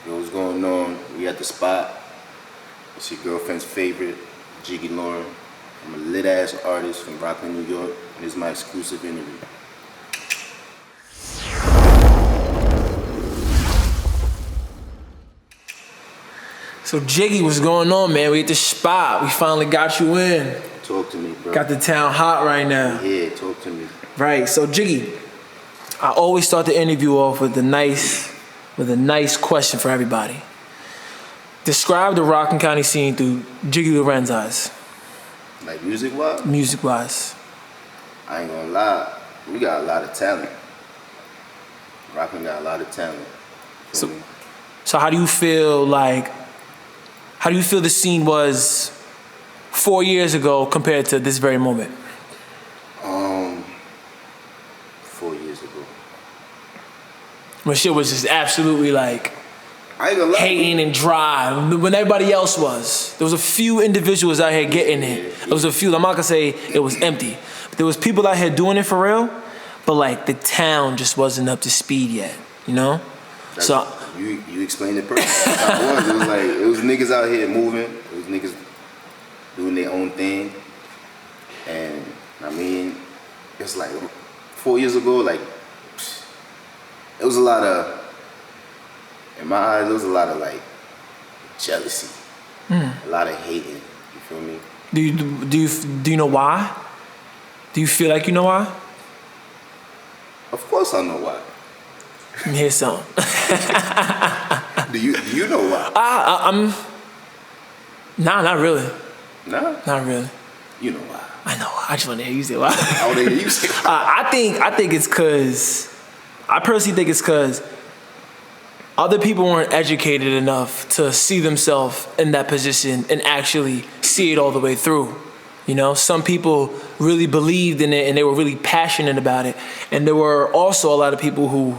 Yo, what's going on? We at the spot. It's your girlfriend's favorite, Jiggy Lauren. I'm a lit-ass artist from Rocklin, New York, and this is my exclusive interview. So Jiggy, what's going on, man? We at the spot. We finally got you in. Talk to me, bro. Got the town hot right now. Yeah, talk to me. Right, so Jiggy, I always start the interview off with a nice question for everybody. Describe the Rocklin County scene through Jiggy Lauren's eyes. Like music-wise? Music-wise. I ain't gonna lie, we got a lot of talent. Rocklin got a lot of talent. So how do you feel the scene was 4 years ago compared to this very moment? 4 years ago. When shit was just absolutely like I ain't gonna lie. hating and dry, when everybody else was. There was a few individuals out here getting it. There was a few, I'm not gonna say it was empty, but there was people out here doing it for real, but like the town just wasn't up to speed yet, you know? So you explained it perfectly. It was niggas out here moving. It was niggas doing their own thing. And I mean, it's like 4 years ago, like it was a lot of, in my eyes, there was a lot of like jealousy, a lot of hating. You feel me? Do you know why? Do you feel like you know why? Of course I know why. Here's something. Do you know why? Nah, not really. Nah? Not really. You know why. I know why. I just want to hear you say why. I want to hear you say why. I think it's because, I personally think it's because other people weren't educated enough to see themselves in that position and actually see it all the way through. You know, some people really believed in it and they were really passionate about it. And there were also a lot of people who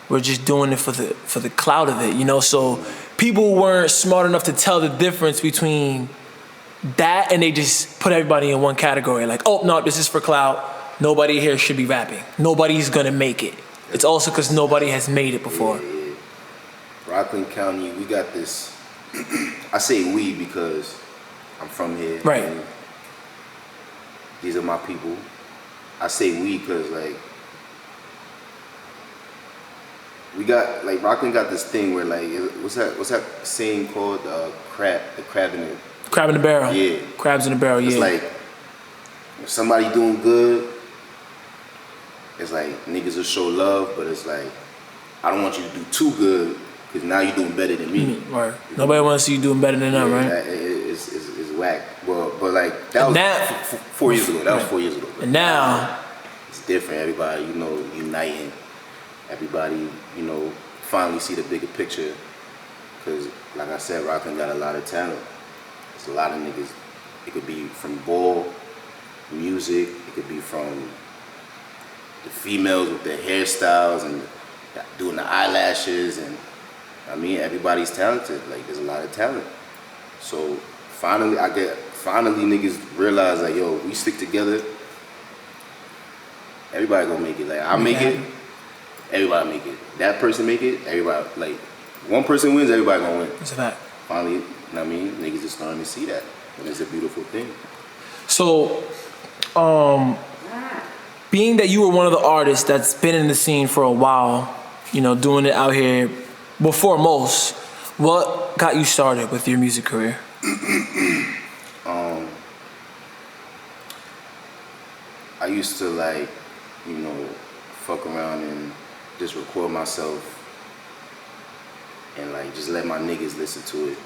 were just doing it for the clout of it, you know? So people weren't smart enough to tell the difference between that and they just put everybody in one category. Like, oh, no, this is for clout. Nobody here should be rapping. Nobody's gonna make it. It's also because nobody has made it before. Yeah. Rocklin County, we got this. I say we because I'm from here. Right. And these are my people. I say we because like we got like Rocklin got this thing where like what's that saying called the crab in the barrel. Yeah. Crabs in the barrel. It's yeah. like if somebody doing good, it's like niggas will show love, but it's like I don't want you to do too good because now you're doing better than me. Right. Nobody wants to see you doing better than them, right? It's whack. Well, but like that was 4 years ago. That was 4 years ago. And now it's different. Everybody, you know, uniting. Everybody, you know, finally see the bigger picture. Because, like I said, Rocklin got a lot of talent. There's a lot of niggas. It could be from ball, music. It could be from the females with their hairstyles and doing the eyelashes. And I mean, everybody's talented. Like, there's a lot of talent. So finally niggas realize like, yo, we stick together. Everybody gonna make it. Like, I make it. Everybody make it. That person make it. Everybody, like, one person wins, everybody gonna win. it's a fact. Finally, you know what I mean? Niggas is starting to see that. And it's a beautiful thing. So, being that you were one of the artists that's been in the scene for a while, you know, doing it out here before most, what got you started with your music career? I used to like, you know, fuck around and just record myself and like just let my niggas listen to it.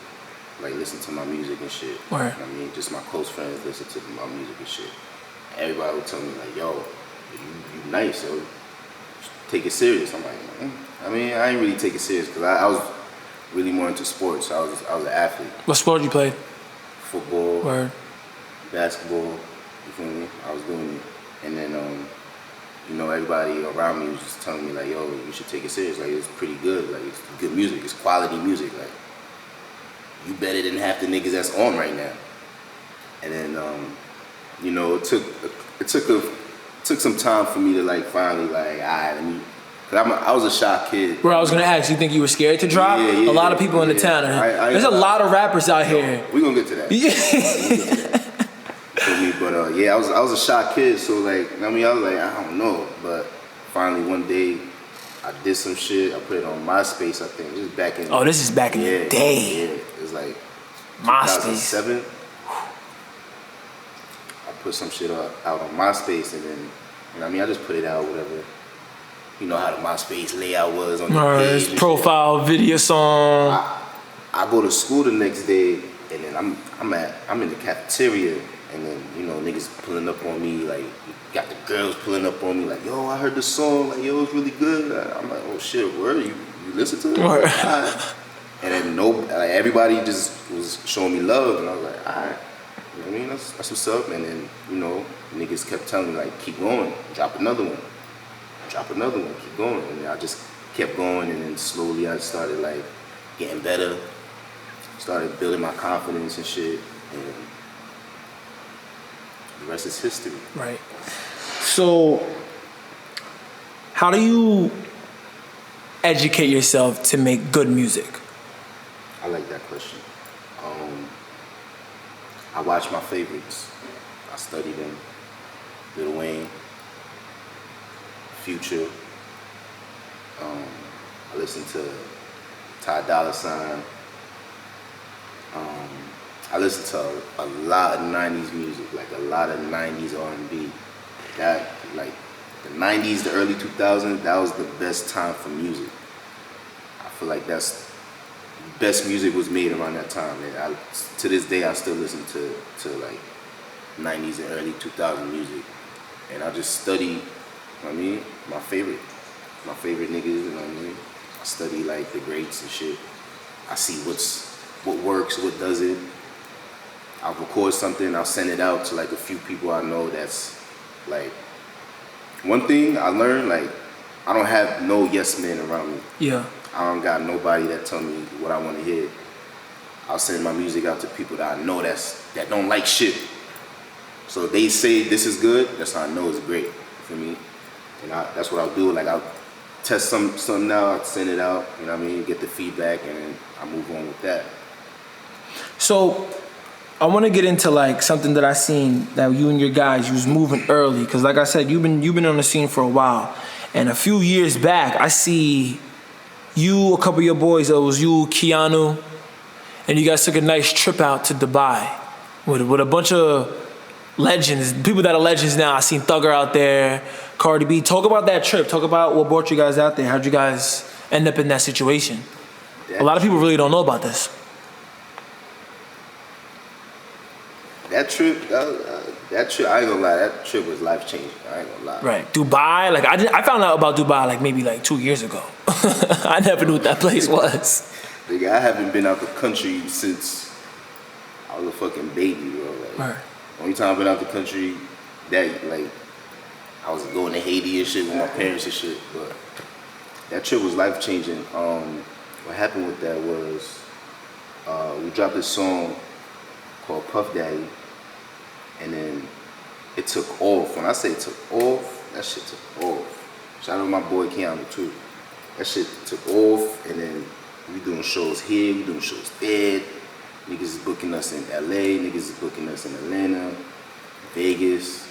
Like listen to my music and shit. Right. You know what I mean? Just my close friends listen to my music and shit. Everybody would tell me like, yo, you nice, yo. Take it serious. I'm like, I mean, I ain't really take it serious because I was really more into sports. I was an athlete. What sport you played? Football. Word. Basketball. You feel me? I was doing it. And then, you know, everybody around me was just telling me like, yo, you should take it serious. Like, it's pretty good. Like, it's good music. It's quality music. Like, you better than half the niggas that's on right now. And then, you know, it took some time for me to like finally like, all right, Cause I was a shy kid. Bro, I was gonna ask, you think you were scared to drop? Yeah, a lot of people in the town. There's a lot of rappers out here. We gonna get to that. Yeah. For me, but yeah, I was a shy kid, so like, I mean, I was like, I don't know, but finally one day, I did some shit. I put it on MySpace, I think. This is back in. Oh, this is back in the day. Yeah, it was like MySpace. 2007. I put some shit out on MySpace, and then, you know, I mean, I just put it out, whatever. You know how the MySpace layout was on the page. Profile, video song. I go to school the next day, and then I'm in the cafeteria, and then, you know, niggas pulling up on me, like, got the girls pulling up on me, like, yo, I heard the song, like, yo, it's really good. I'm like, oh shit, word, you listen to it? Like, alright. And then like, everybody just was showing me love, and I was like, alright, you know what I mean? That's what's up. And then, you know, niggas kept telling me, like, keep going, drop another one, keep going. And then I just kept going, and then slowly I started like getting better, started building my confidence and shit, and the rest is history. Right. So, how do you educate yourself to make good music? I like that question. I watch my favorites. I study them. Lil Wayne, Future. I listen to Ty Dolla $ign. I listen to a lot of 90s music, like a lot of 90s R&B. That, like, the 90s, the early 2000s, that was the best time for music. I feel like that's best music was made around that time. And to this day, I still listen to like 90s and early 2000 music. And I just study, you know what I mean, my favorite niggas, you know what I mean? I study like the greats and shit. I see what works, what doesn't. I'll record something, I'll send it out to like a few people I know that's like, one thing I learned, like, I don't have no yes men around me. Yeah. I don't got nobody that tell me what I want to hear. I'll send my music out to people that I know that don't like shit. So if they say this is good, that's how I know it's great for me. And that's what I'll do. Like, I'll test something out, I'll send it out, you know what I mean, get the feedback, and then I move on with that. So, I want to get into like something that I seen that you and your guys, you was moving early, because like I said, you've been on the scene for a while, and a few years back, I see you, a couple of your boys, it was you, Keanu, and you guys took a nice trip out to Dubai with a bunch of legends, people that are legends now. I seen Thugger out there, Cardi B. Talk about that trip. Talk about what brought you guys out there. How'd you guys end up in that situation? A lot of people really don't know about this. That trip, I ain't gonna lie, that trip was life changing. I ain't gonna lie. Right, Dubai. Like I found out about Dubai like maybe like 2 years ago. I never knew what that place was. Nigga, I haven't been out the country since I was a fucking baby, bro. Like, Right. Only time I've been out the country, that like I was going to Haiti and shit with my parents and shit. But that trip was life changing. What happened with that was we dropped this song called Puff Daddy, and then it took off. When I say it took off, that shit took off. Shout out to my boy Keanu too. That shit took off, and then we doing shows here, we doing shows there. Niggas is booking us in LA, niggas is booking us in Atlanta, Vegas,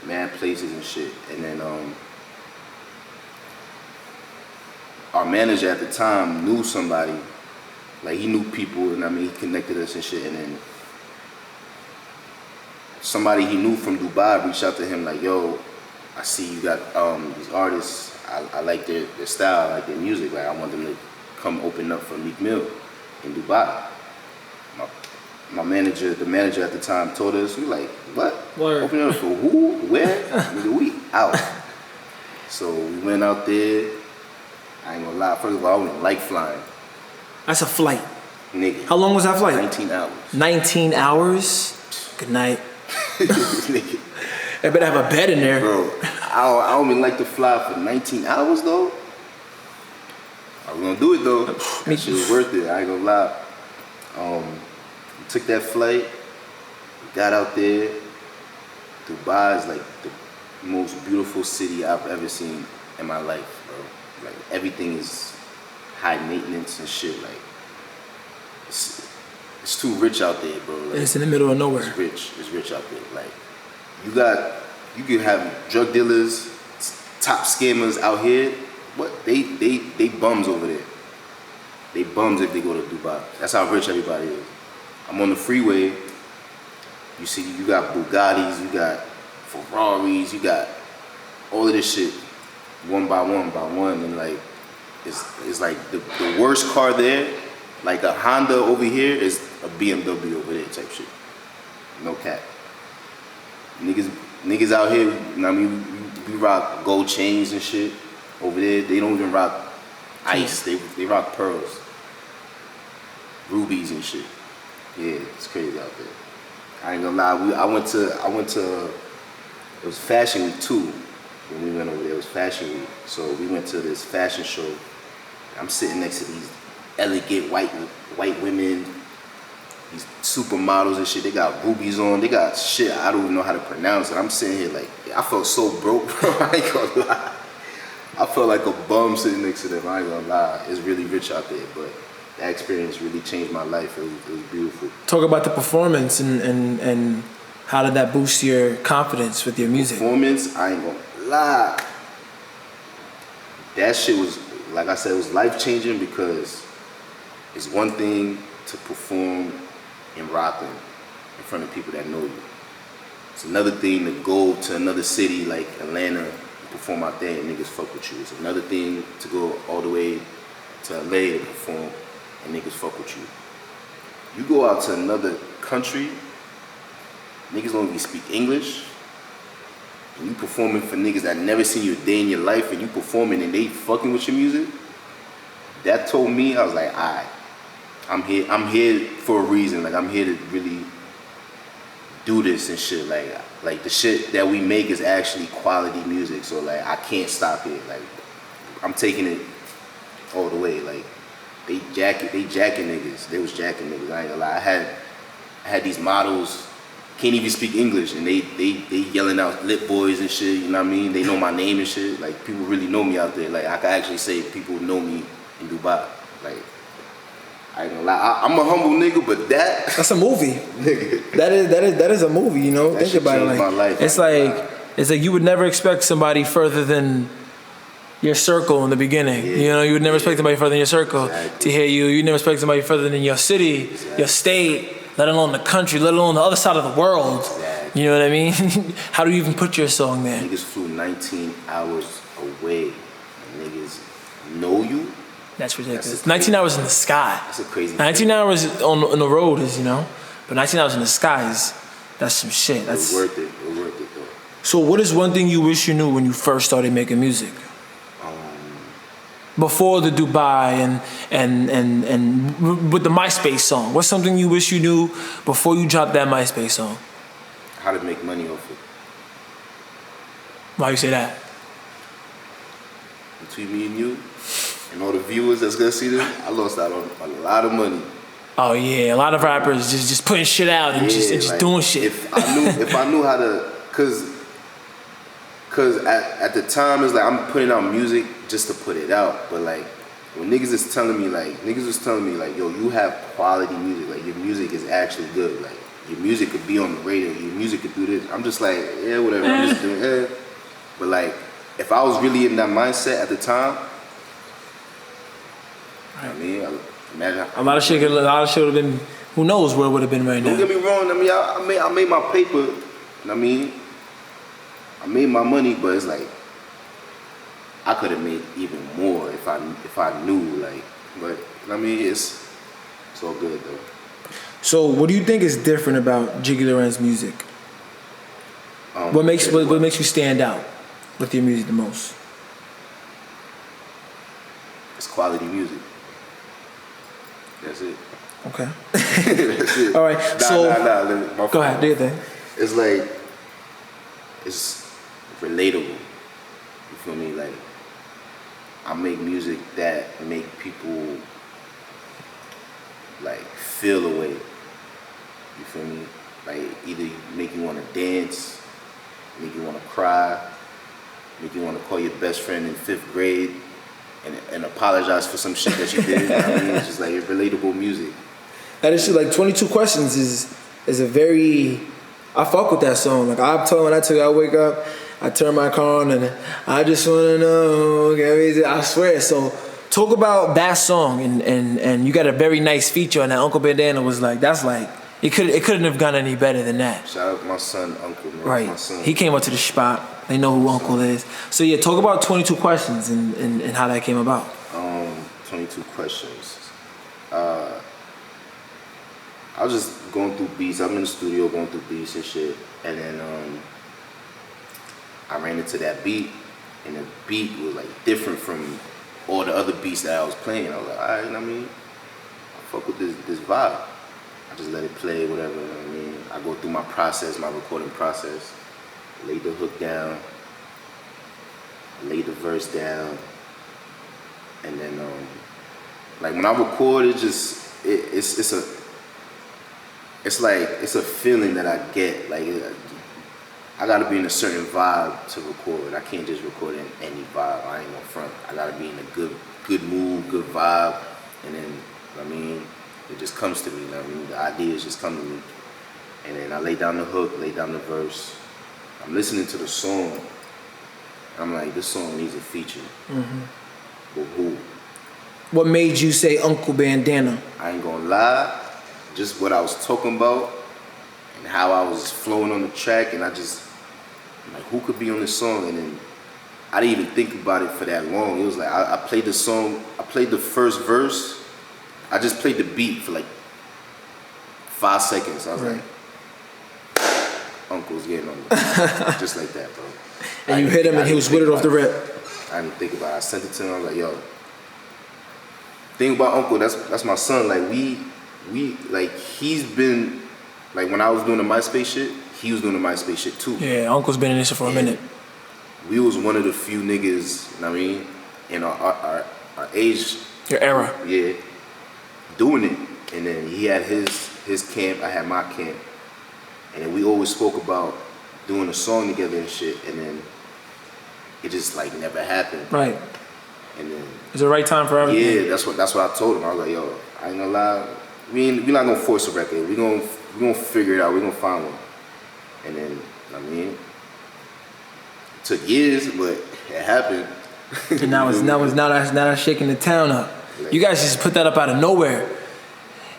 mad places and shit. And then our manager at the time knew somebody, like he knew people, and I mean he connected us and shit. And then somebody he knew from Dubai reached out to him like, yo, I see you got these artists, I like their style, I like their music, like I want them to come open up for Meek Mill in Dubai. The manager at the time told us, we like, what? Word. Open up for who? Where? Nigga, we out. So we went out there. I ain't gonna lie, first of all, I wouldn't like flying. That's a flight. Nigga. How long was that flight? 19 hours. 19 hours? Good night. Nigga. I better have a bed in there. Bro, I don't even like to fly for 19 hours though. I was gonna do it though. That shit was worth it, I ain't gonna lie. We took that flight, we got out there. Dubai is like the most beautiful city I've ever seen in my life, bro. Like everything is high maintenance and shit. Like it's too rich out there, bro. Like, It's in the middle of nowhere. It's rich. It's rich out there. Like you can have drug dealers, top scammers out here. What they bums over there. They bums if they go to Dubai. That's how rich everybody is. I'm on the freeway. You see, you got Bugattis, you got Ferraris, you got all of this shit, one by one, and like it's like the worst car there, like a Honda over here is a BMW over there type shit. No cap. Niggas out here, you know what I mean, we rock gold chains and shit. Over there, they don't even rock ice. They rock pearls, rubies and shit. Yeah, it's crazy out there. I ain't gonna lie. I went to. It was Fashion Week too. When we went over there, it was Fashion Week. So we went to this fashion show. I'm sitting next to these elegant white women, these supermodels and shit. They got rubies on. They got shit I don't even know how to pronounce it. I'm sitting here like, I felt so broke, bro. I ain't gonna lie. I felt like a bum sitting next to them. I ain't gonna lie. It's really rich out there, but that experience really changed my life. It was beautiful. Talk about the performance and how did that boost your confidence with your music? Performance, I ain't gonna lie. That shit was, like I said, it was life changing because it's one thing to perform in Rocklin in front of people that know you. It's another thing to go to another city like Atlanta, perform out there and niggas fuck with you. It's another thing to go all the way to LA to perform and niggas fuck with you. You go out to another country, niggas don't even speak English, and you performing for niggas that never seen you a day in your life and you performing and they fucking with your music. That told me, I was like, alright, I'm here for a reason. Like I'm here to really do this and shit. Like the shit that we make is actually quality music. So like I can't stop here. Like I'm taking it all the way. Like they jacking niggas. They was jacking niggas. I ain't gonna lie. I had these models can't even speak English and they yelling out lit boys and shit, you know what I mean? They know my name and shit. Like people really know me out there. Like I can actually say people know me in Dubai. Like I ain't gonna lie, I'm a humble nigga, but that's a movie. Nigga. That is a movie, you know? That Think about it. Like, my life. it's like you would never expect somebody further than your circle in the beginning. Yeah. You know, you would never expect somebody further than your circle to hear you. You'd never expect somebody further than your city, your state, let alone the country, let alone the other side of the world. Exactly. You know what I mean? How do you even put your song there? Niggas flew 19 hours away. And niggas know you. That's ridiculous. 19 hours in the sky. That's a crazy 19 thing. hours on the road is, you know, but 19 hours in the sky is, that's some shit. That's worth it. It's worth it though. So what is one thing you wish you knew when you first started making music? Before the Dubai and with the MySpace song, what's something you wish you knew before you dropped that MySpace song? How to make money off it. Why you say that? Between me and you and all the viewers that's gonna see this, I lost out on a lot of money. Oh yeah, a lot of rappers just putting shit out and just like, doing shit. If I knew how to, cause at the time it's like I'm putting out music just to put it out, but like when niggas was telling me like, yo, you have quality music, like your music is actually good, like your music could be on the radio, your music could do this. I'm just like, yeah, whatever, I'm just doing it. But like, if I was really in that mindset at the time, I mean, imagine a lot of shit would have been, who knows where it would have been right now. Don't get me wrong, I mean, I made my paper, you know what I mean? I made my money, but it's like, I could have made even more if I knew, like, but I mean, it's all good though. So what do you think is different about Jiggy Lauren's music? What makes you stand out with your music the most? It's quality music. That's it. Okay. That's it. All right. Go ahead. Do your thing. It's like, it's relatable. You feel me? Like, I make music that make people like feel a way. You feel me? Like either make you want to dance, make you want to cry, make you want to call your best friend in 5th grade and apologize for some shit that you did. I mean, it's just like relatable music. That is true. Like 22 Questions is a very, I fuck with that song. Like I'm telling when I wake up, I turn my car on and I just wanna know. I swear. So talk about that song and you got a very nice feature on that. Uncle Bandana was like, that's like, it couldn't have gone any better than that. Shout out my son, Uncle, man. Right. My son. He came up to the spot. They know who Uncle is. So yeah, talk about 22 Questions and how that came about. 22 Questions. I was just going through beats. I'm in the studio going through beats and shit. And then I ran into that beat. And the beat was like different from all the other beats that I was playing. I was like, all right, you know what I mean? I fuck with this vibe. I just let it play, whatever, you know what I mean? I go through my process, my recording process. Lay the hook down. Lay the verse down. And then, like when I record, it's a feeling that I get. Like I gotta be in a certain vibe to record. I can't just record in any vibe. I ain't gonna front. I gotta be in a good mood, good vibe, and then I mean, it just comes to me. You know what I mean, the ideas just come to me, and then I lay down the hook, lay down the verse. I'm listening to the song. I'm like, this song needs a feature. Mm-hmm. But who? What made you say Uncle Bandana? I ain't gonna lie. Just what I was talking about and how I was flowing on the track, and I'm like, who could be on this song? And then I didn't even think about it for that long. It was like I played the song, I played the first verse, I just played the beat for like 5 seconds. I was like, Uncle's getting on me. Just like that, bro. And you hit him and he was with it off the rip. I didn't think about it. I sent it to him. I was like, yo, thing about Uncle, that's my son. Like we like he's been like when I was doing the MySpace shit, he was doing the MySpace shit too. Yeah, Uncle's been in this for a minute. We was one of the few niggas, you know what I mean, in our age. Your era. Yeah, doing it. And then he had his camp, I had my camp. And then we always spoke about doing a song together and shit, and then it just like never happened. Right. And then it's the right time for everything. Yeah, that's what I told him. I was like, yo, I ain't gonna lie, we're not gonna force a record. We're gonna figure it out. We're gonna find one. And then, I mean, it took years, but it happened. And now that's shaking the town up. You guys just put that up out of nowhere.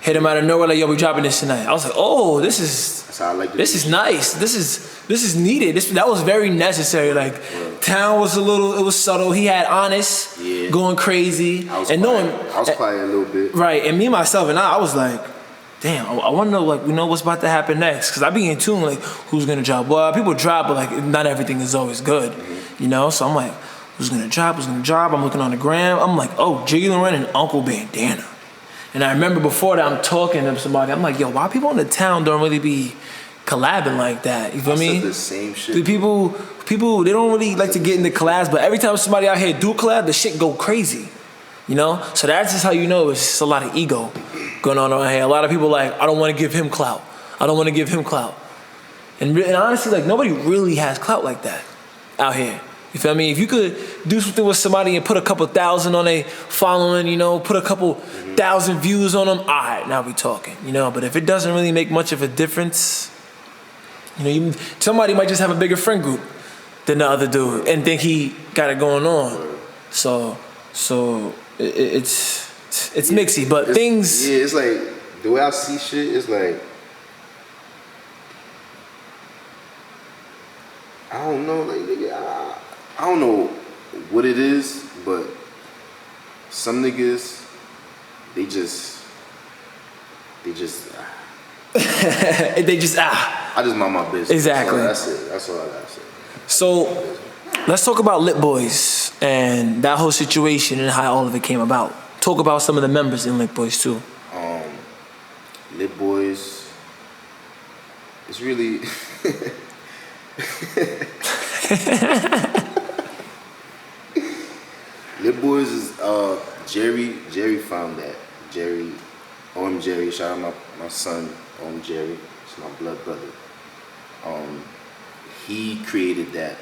Hit him out of nowhere like, yo, we dropping this tonight. I was like, oh, this is nice. This is needed. That was very necessary. Like, town was it was subtle. He had Honest going crazy. I was quiet a little bit. Right, and me, myself, and I was like, damn, I want to know, like, we know what's about to happen next. Because I be in tune, like, who's going to drop? Well, people drop, but, like, not everything is always good, you know? So I'm like, who's going to drop? I'm looking on the gram. I'm like, oh, Jiggy Lauren and Uncle Bandana. And I remember before that, I'm talking to somebody. I'm like, yo, why people in the town don't really be collabing like that? You feel me? The same shit. The people, they don't really like to get into collabs, but every time somebody out here do collab, the shit go crazy. You know? So that's just how you know it's just a lot of ego going on around here. A lot of people like, I don't want to give him clout. And honestly, like, nobody really has clout like that out here. You feel me? If you could do something with somebody and put a couple thousand on a following, you know, put a couple thousand views on them, all right, now we talking, you know. But if it doesn't really make much of a difference, you know, somebody might just have a bigger friend group than the other dude and think he got it going on. So it's mixy, but things. Yeah, it's like the way I see shit is like, I don't know, like nigga, I don't know what it is, but some niggas, they just they just I just mind my business. Exactly. That's all I gotta say. So let's talk about Lit Boys and that whole situation and how all of it came about. Talk about some of the members in Lit Boys too. Lit Boys, it's really Lit Boys is Jerry found that. Jerry, shout out my son, Jerry. It's my blood brother. He created that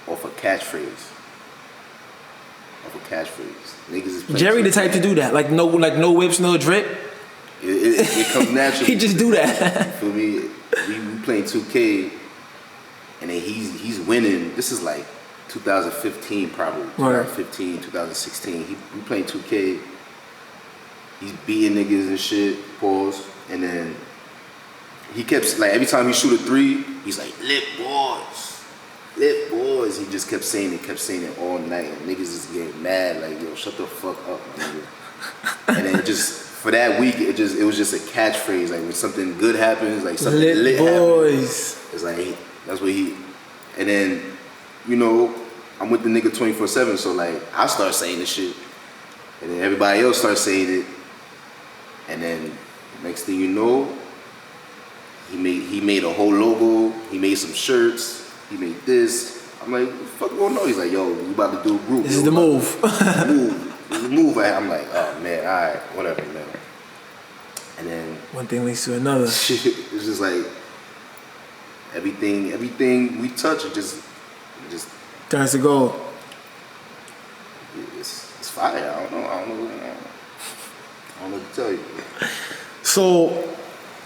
off a catchphrase. Niggas is playing Jerry 2K. the type to do that. Like no whips, no drip. It comes naturally. He just do that. You feel me? We playing 2K, and then he's winning. This is like 2015 probably. Right. 2015, 2016. We playing 2K. He's beating niggas and shit. Pause. And then he kept like every time he shoot a 3, he's like lit boys. He just kept saying it all night. And niggas is getting mad like, yo, shut the fuck up, my nigga. And then just for that week, it was just a catchphrase. Like when something good happens, like something lit boys. happens, it's like that's what he. And then, you know, I'm with the nigga 24/7, so like I start saying this shit, and then everybody else starts saying it, and then next thing you know, he made a whole logo. He made some shirts. He made this. I'm like, what the fuck going on? He's like, yo, we about to do a group. This is the move. The move. I'm like, oh man, all right, whatever, man. And then one thing leads to another. It's just like everything we touch, it just turns to gold. It's fire. I don't know what to tell you. So,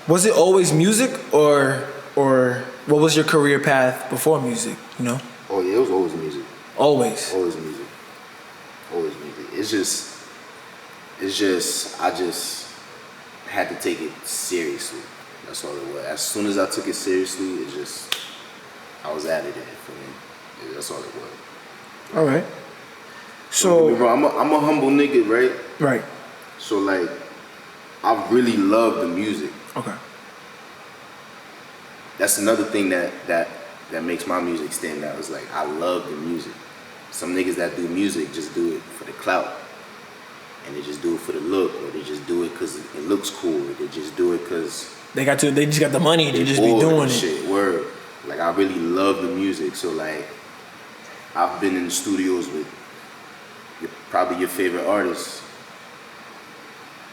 was it always music, or what was your career path before music? You know? Oh yeah, it was always music. Always music. It's just I just had to take it seriously. That's all it was. As soon as I took it seriously, I was out of there for me. That's all it was. All right. So I'm a humble nigga, right? Right. So like, I really love the music. Okay. That's another thing that makes my music stand out. Is like I love the music. Some niggas that do music just do it for the clout, and they just do it for the look, or they just do it because it looks cool. Or they just do it because they just got the money. They just be doing it. Shit, word. Like I really love the music. So like, I've been in the studios with probably your favorite artists.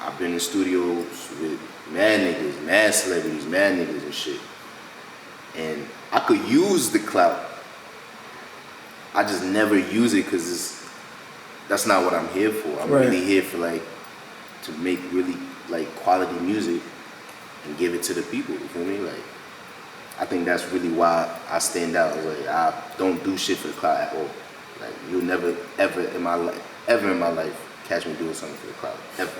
I've been in studios with mad niggas, mad celebrities, mad niggas and shit. And I could use the clout. I just never use it because that's not what I'm here for. I'm really here for like to make really like quality music and give it to the people. You feel me? Like I think that's really why I stand out. Like I don't do shit for the clout at all. Like you'll never ever in my life catch me doing something for the clout ever.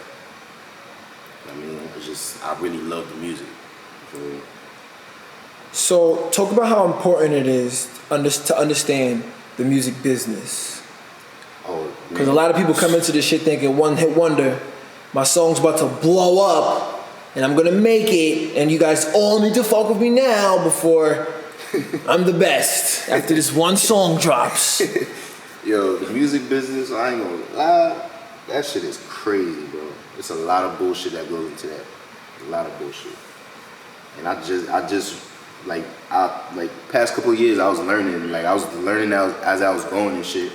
I mean, I really love the music. You feel me? So talk about how important it is to understand the music business. Oh, because a lot of people come into this shit thinking one hit wonder, my song's about to blow up and I'm gonna make it and you guys all need to fuck with me now before I'm the best after this one song drops. Yo, the music business, I ain't gonna lie, that shit is crazy, bro. It's a lot of bullshit that goes into that. A lot of bullshit. And I just past couple of years I was learning. Like I was learning as I was going and shit.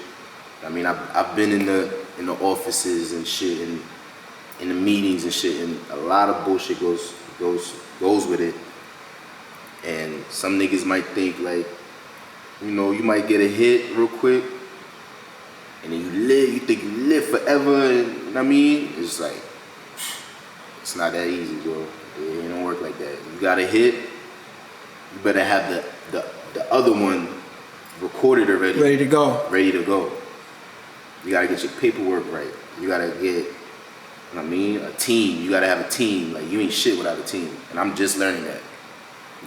I mean I've been in the offices and shit and in the meetings and shit, and a lot of bullshit goes with it. And some niggas might think like, you know, you might get a hit real quick and then you think you live forever, and you know what I mean? It's like, it's not that easy, bro. It don't work like that. You got a hit, you better have the other one recorded already. Ready to go. You gotta get your paperwork right. You gotta get, you know what I mean, a team. You gotta have a team. Like you ain't shit without a team. And I'm just learning that.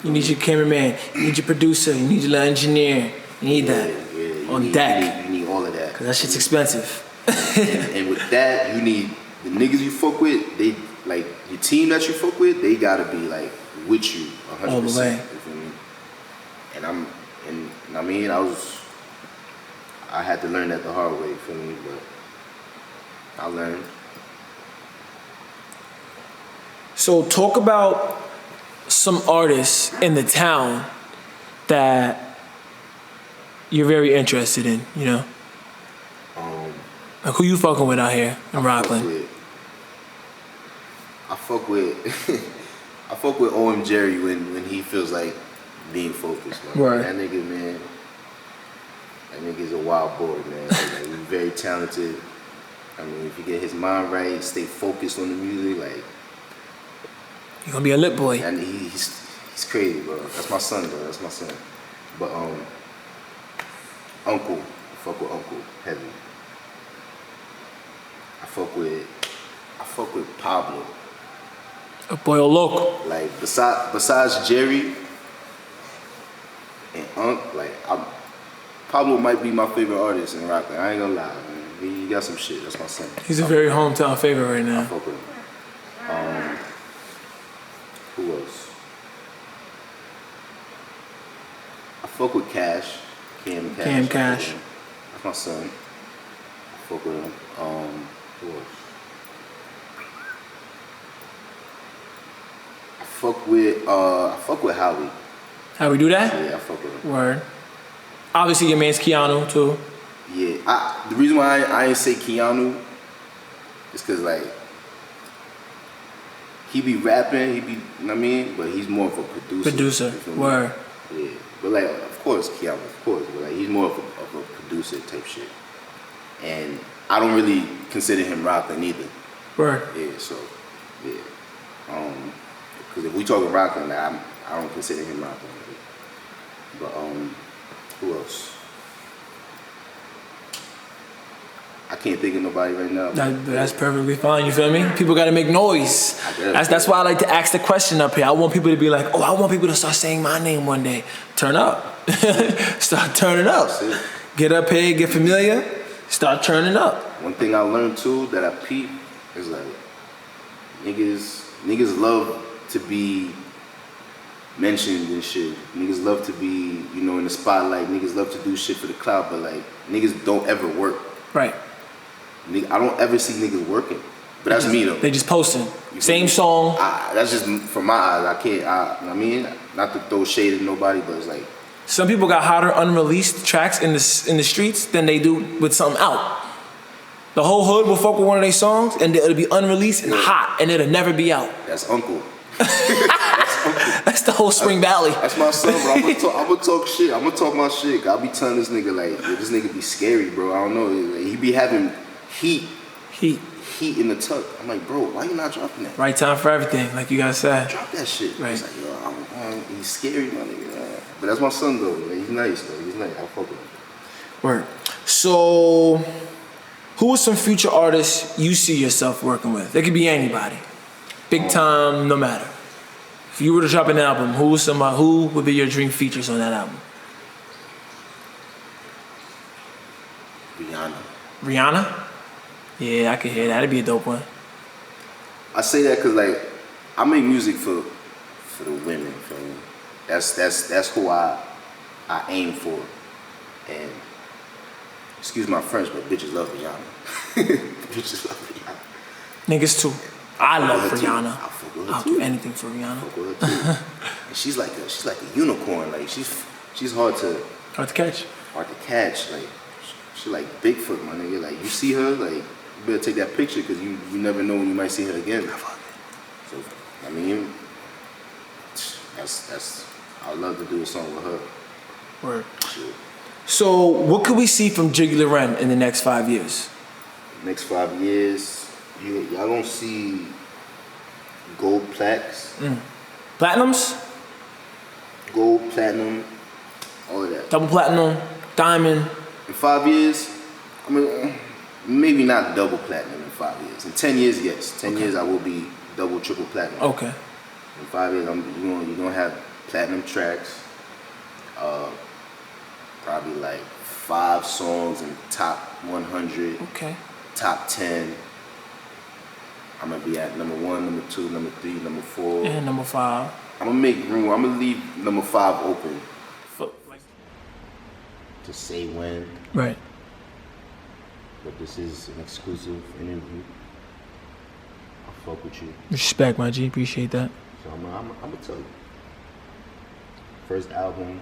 You need your cameraman, you need your producer, you need your engineer. You need that on deck. You need all of that. Cause that shit's expensive. and with that, you need the niggas you fuck with. They like your team that you fuck with. They gotta be like with you 100%. All the way. You feel me? And I mean, I had to learn that the hard way. You feel me? But I learned. So talk about some artists in the town that you're very interested in, you know? Like who you fucking with out here in Rocklin? I fuck with OM Jerry when he feels like being focused. Man. Right. That nigga, man, That nigga's a wild boy, man. Like, he's very talented. I mean, if you get his mind right, stay focused on the music, like You're gonna be a lit boy. and he's crazy, bro. That's my son, bro. That's my son. But Uncle, I fuck with Uncle heavy. I fuck with Pablo. A boy loco. Like besides Jerry and Unc, like Pablo might be my favorite artist in Rocklin. I ain't gonna lie, man. He got some shit. That's my son. He's a very hometown favorite right I now. fuck with him. Who else? I fuck with Cash. Cam Cash. Cam Cash. That's my son. I fuck with him. Who else? I fuck with Howie. How we do that? Yeah, I fuck with him. Word. Obviously, your man's Keanu too. Yeah, the reason why I ain't say Keanu is because, like, he be rapping, you know what I mean? But he's more of a producer. You feel me? Word. Yeah. But, like, of course, Keanu, of course. But, like, he's more of a producer type shit. And I don't really consider him Rocklin either. Word. Yeah, so, yeah. Because if we talking Rocklin, like, I don't consider him Rocklin. But, who else? I can't think of nobody right now. That's perfectly fine. You feel me? People got to make noise. That's why I like to ask the question up here. I want people to be like, oh, I want people to start saying my name one day. Turn up. Start turning up. Get up here, get familiar, start turning up. One thing I learned too that I peep is like niggas love to be mentioned and shit. Niggas love to be, you know, in the spotlight. Niggas love to do shit for the clout, but like niggas don't ever work. Right. I don't ever see niggas working. But that's me though. They just posting. Same song. That's just from my eyes. I can't, I mean, not to throw shade at nobody, but it's like. Some people got hotter unreleased tracks in the streets than they do with something out. The whole hood will fuck with one of their songs and it'll be unreleased and hot and it'll never be out. That's Uncle. That's the whole Spring Valley. That's my son, bro. I'm gonna talk shit. I'm gonna talk my shit. I be telling this nigga like, yo, this nigga be scary, bro. I don't know. Like, he be having heat in the tuck. I'm like, bro, why you not dropping that? Right time for everything, like you guys said. Drop that shit. Right. He's like, yo, he's scary, my nigga. But that's my son though. Like, he's nice though. He's nice. I fuck with him. Word. So, who are some future artists you see yourself working with? They could be anybody, big time, no matter. If you were to drop an album, who would be your dream features on that album? Rihanna? Yeah, I could hear that. That'd be a dope one. I say that because like I make music for the women. For me. That's who I aim for. And excuse my French, but bitches love Rihanna. Bitches love Rihanna. Niggas too. I love Rihanna. I'll do anything for Rihanna. And she's like a unicorn. Like she's hard to catch. Hard to catch. Like she like Bigfoot, my nigga. Like you see her, like you better take that picture because you never know when you might see her again. So I mean, that's I'd love to do a song with her. Word. Shit. So what could we see from Jiggy Lauren in the next 5 years? Next 5 years, y'all gonna see gold plaques. Platinums? Gold, platinum, all of that. Double platinum, diamond. In 5 years, I mean, maybe not double platinum in 5 years. In 10 years, yes. 10 years, I will be double, triple platinum. Okay. In 5 years, you're gonna have platinum tracks. Probably like 5 songs in top 100. Okay. Top 10. I'm gonna be at number 1, number 2, number 3, number 4. And number 5. I'm gonna make room. I'm gonna leave number 5 open. To say when. Right. But this is an exclusive interview. I'll fuck with you. Respect, my G. Appreciate that. So I'm gonna tell you. First album,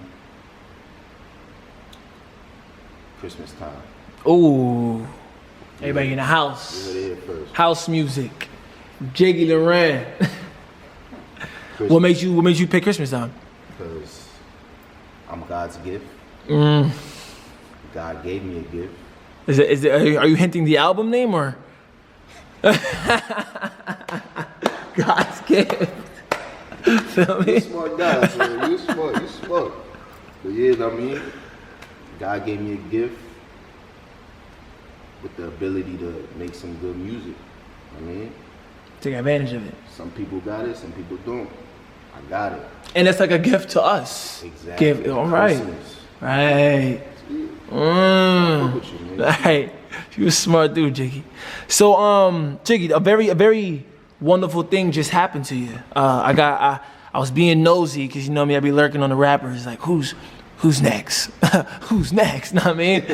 Christmas time. Ooh. Everybody in the house. You heard it here first. House music. Jiggy Lauren. What made you pick Christmas time? Because I'm God's gift. God gave me a gift. Are you hinting the album name or? God's gift. Feel me? You smart guy, so you smart. But yeah, I mean, God gave me a gift with the ability to make some good music. I mean, take advantage of it. Some people got it, some people don't. I got it. And it's like a gift to us. Exactly. All right. Christmas. Right. Right. You a smart dude, Jiggy. So, Jiggy, a very wonderful thing just happened to you. I was being nosy because you know me, I be lurking on the rappers like who's next? Who's next? Know what I mean?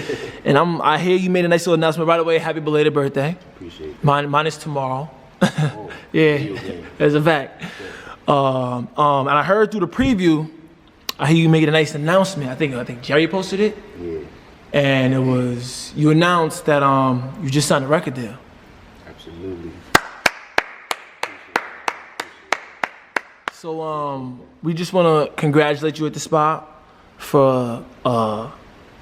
And I hear you made a nice little announcement right away. Happy belated birthday. Appreciate it. Mine is tomorrow. Oh, yeah, that's a fact. And I heard through the preview, I hear you made a nice announcement. I think Jerry posted it. Yeah. And it was, you announced that you just signed a record deal. Absolutely. So we just want to congratulate you at the spot for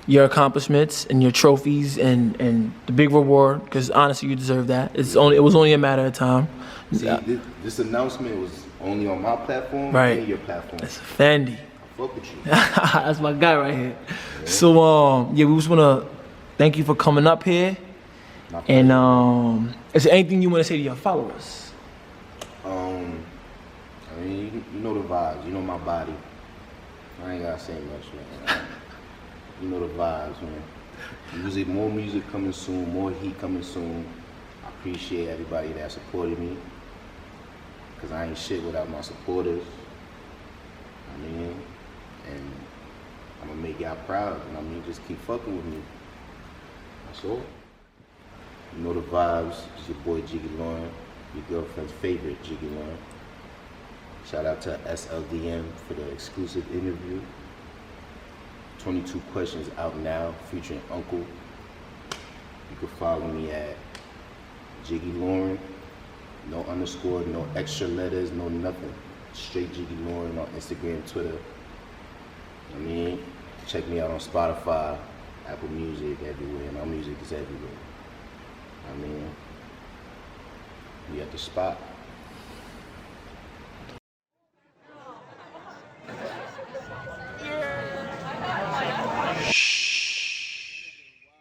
your accomplishments and your trophies and the big reward, because honestly you deserve that. It was only a matter of time. See, this announcement was only on my platform right. and your platform. That's Fendi. Fuck with you. That's my guy right here. Yeah. So yeah, we just wanna thank you for coming up here. And is there anything you wanna say to your followers? I mean, you know the vibes, you know my body. I ain't gotta say much, man. You know the vibes, man. More music coming soon, more heat coming soon. I appreciate everybody that supported me, cause I ain't shit without my supporters. I mean, and I'm gonna make y'all proud. And I mean, just keep fucking with me. That's all. You know the vibes. It's your boy Jiggy Lauren, your girlfriend's favorite Jiggy Lauren. Shout out to SLDM for the exclusive interview. 22 Questions out now, featuring Uncle. You can follow me at Jiggy Lauren. No underscore, no extra letters, no nothing. Straight Jiggy Lauren on Instagram, Twitter. I mean, check me out on Spotify, Apple Music, everywhere. My music is everywhere. I mean, we at the spot.